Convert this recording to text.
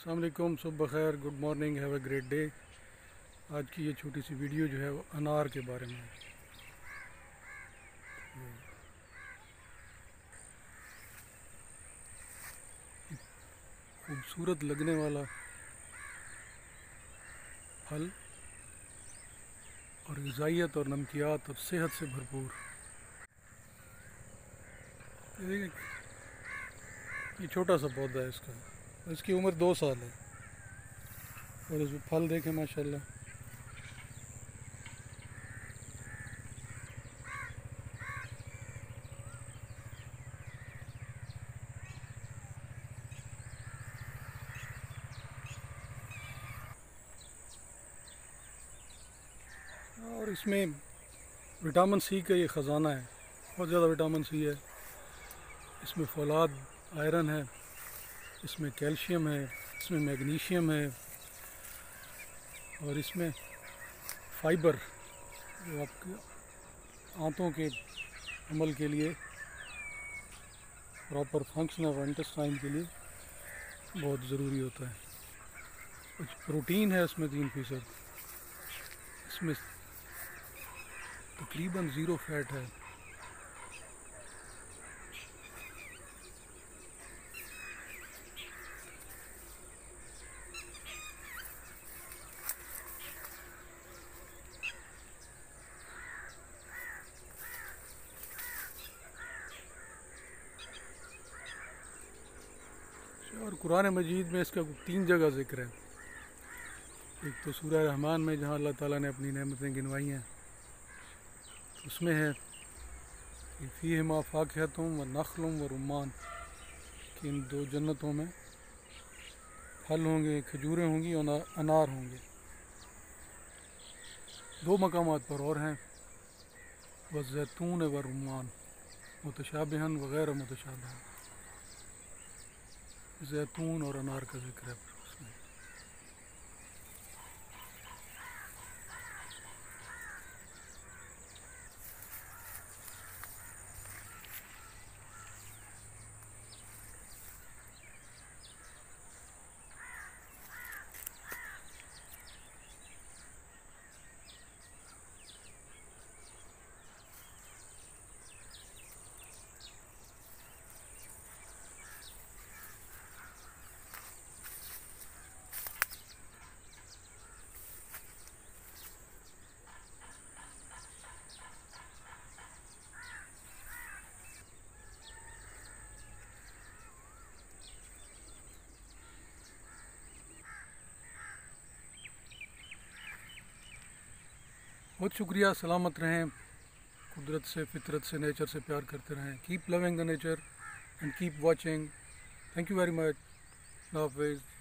अस्सलाम वालेकुम, सुबह खैर, good morning, have a great day. आज की ये छोटी सी वीडियो जो है वो अनार के बारे में है। खूबसूरत लगने वाला फल और ग़िज़ाइयत और नमकियात और सेहत से भरपूर। ये छोटा सा पौधा है इसकी उम्र 2 साल है और इसमें फल देखें माशाल्लाह। और इसमें विटामिन सी का ये ख़जाना है, बहुत ज़्यादा विटामिन सी है। इसमें फौलाद, आयरन है, इसमें कैल्शियम है, इसमें मैग्नीशियम है और इसमें फाइबर जो आपके आंतों के अमल के लिए, प्रॉपर फंक्शन ऑफ इंटेस्टाइन के लिए बहुत ज़रूरी होता है। कुछ प्रोटीन है इसमें 3%। इसमें तकरीबन 0 फैट है। और कुरान मजीद में इसका 3 जगह ज़िक्र है। एक तो सूरह रहमान में जहाँ अल्लाह ताला ने अपनी नेमतें गिनवाई हैं, उसमें है कि फ़ीहिमा फ़ाकिहतुम व नख़लुम व रुम्मान, कि इन 2 जन्नतों में फल होंगे, खजूरें होंगी और अनार होंगे। 2 मकामात पर और हैं, व ज़ैतून व रुम्मान मुतशाबिहन व गैर मुतशाबिहन। जैतून और अनार का जिक्र है उसमें। बहुत शुक्रिया, सलामत रहें, कुदरत से, फितरत से, नेचर से प्यार करते रहें। Keep loving the nature and keep watching. Thank you very much. अल्लाह हाफ़िज़।